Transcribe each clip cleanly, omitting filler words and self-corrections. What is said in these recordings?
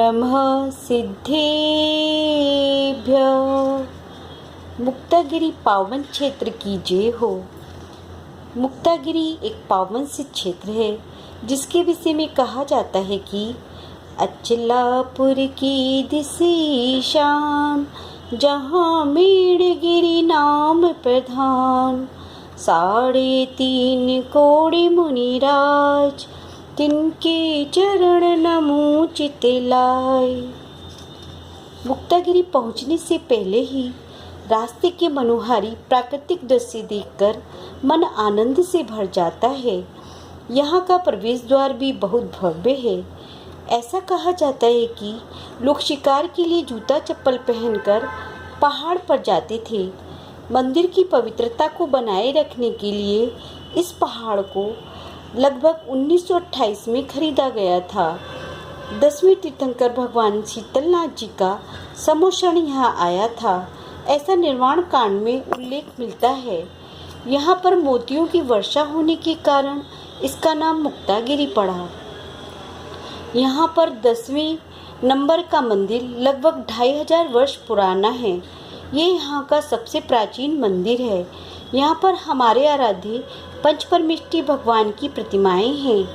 नमः सिद्धेभ्यः। मुक्तागिरी पावन क्षेत्र की जय हो। मुक्तागिरी एक पावन सिद्ध क्षेत्र है जिसके विषय में कहा जाता है कि अचलापुर की दिसी शान, जहाँ मेड़गिरी नाम प्रधान, 3.5 कोड़े मुनिराज, तिनके चरण नमो चित लाए। मुक्तागिरी पहुँचने से पहले ही रास्ते के मनोहारी प्राकृतिक दृश्य देखकर मन आनंद से भर जाता है। यहाँ का प्रवेश द्वार भी बहुत भव्य है। ऐसा कहा जाता है कि लोग शिकार के लिए जूता चप्पल पहनकर पहाड़ पर जाते थे। मंदिर की पवित्रता को बनाए रखने के लिए इस पहाड़ को लगभग 1928 में खरीदा गया था। 10वें तीर्थंकर भगवान शीतलनाथ जी का समोषण यहाँ आया था, ऐसा निर्माण कांड में उल्लेख मिलता है। यहाँ पर मोतियों की वर्षा होने के कारण इसका नाम मुक्तागिरी पड़ा। यहाँ पर 10वें नंबर का मंदिर लगभग 2500 वर्ष पुराना है। ये यहाँ का सबसे प्राचीन मंदिर है। यहाँ पर हमारे आराध्य पंचपरमेष्ठी भगवान की प्रतिमाएं हैं।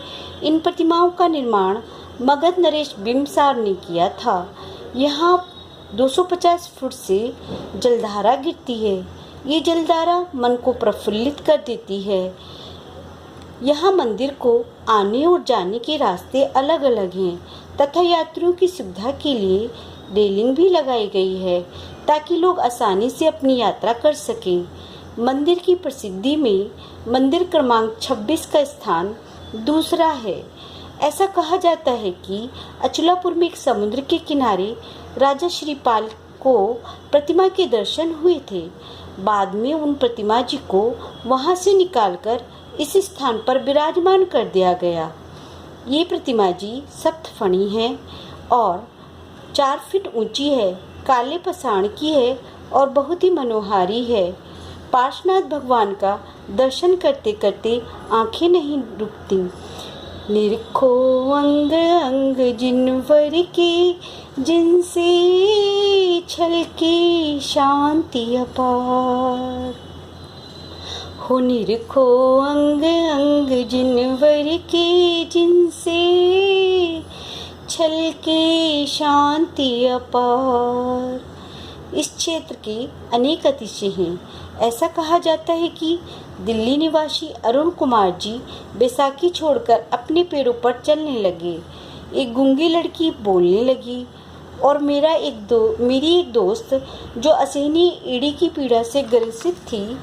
इन प्रतिमाओं का निर्माण मगध नरेश बिंबिसार ने किया था। यहाँ 250 फुट से जलधारा गिरती है। ये जलधारा मन को प्रफुल्लित कर देती है। यहाँ मंदिर को आने और जाने के रास्ते अलग अलग हैं तथा यात्रियों की सुविधा के लिए रेलिंग भी लगाई गई है ताकि लोग आसानी से अपनी यात्रा कर सकें। मंदिर की प्रसिद्धि में मंदिर क्रमांक 26 का स्थान दूसरा है। ऐसा कहा जाता है कि अचलापुर में एक समुद्र के किनारे राजा श्रीपाल को प्रतिमा के दर्शन हुए थे। बाद में उन प्रतिमा जी को वहां से निकालकर इस स्थान पर विराजमान कर दिया गया। ये प्रतिमा जी सप्तफणी है और 4 फीट ऊंची है, काले पसाण की है और बहुत ही मनोहारी है। पार्श्वनाथ भगवान का दर्शन करते करते आंखें नहीं रुकती। निरखो अंग अंग जिनवर की, जिनसे छलके शांति अपार। हो निरखो अंग अंग जिनवर की, जिनसे छलके शांति अपार। इस क्षेत्र के अनेक अतिशय हैं। ऐसा कहा जाता है कि दिल्ली निवासी अरुण कुमार जी बैसाखी छोड़कर अपने पैरों पर चलने लगे। एक गूंगी लड़की बोलने लगी और मेरी एक दोस्त जो असहनीय एड़ी की पीड़ा से ग्रसित थी,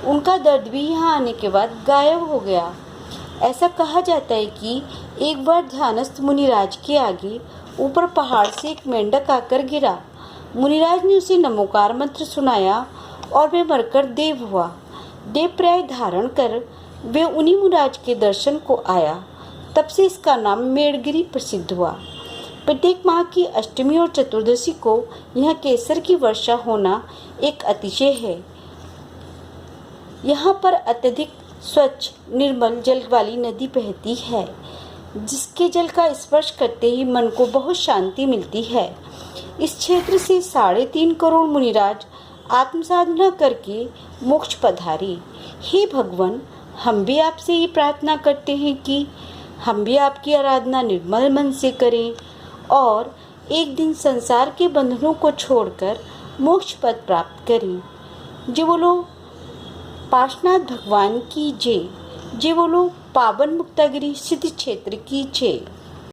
उनका दर्द भी यहाँ आने के बाद गायब हो गया। ऐसा कहा जाता है कि एक बार ध्यानस्थ मुनिराज के आगे ऊपर पहाड़ से एक मेंढक आकर गिरा। मुनिराज ने उसे नमोकार मंत्र सुनाया और वे मरकर देव हुआ। देव प्राय धारण कर वे उन्हीं मुनिराज के दर्शन को आया। तब से इसका नाम मेड़गिरी प्रसिद्ध हुआ। प्रत्येक माह की अष्टमी और चतुर्दशी को यहाँ केसर की वर्षा होना एक अतिशय है। यहाँ पर अत्यधिक स्वच्छ निर्मल जल वाली नदी बहती है, जिसके जल का स्पर्श करते ही मन को बहुत शांति मिलती है। इस क्षेत्र से 3.5 करोड़ मुनिराज आत्मसाधना करके मोक्ष पधारे। हे भगवान, हम भी आपसे ये प्रार्थना करते हैं कि हम भी आपकी आराधना निर्मल मन से करें और एक दिन संसार के बंधनों को छोड़कर मोक्ष पद प्राप्त करें। जय बोलो पार्श्वनाथ भगवान की जय। जय बोलो पावन मुक्तागिरी सिद्ध क्षेत्र की जय।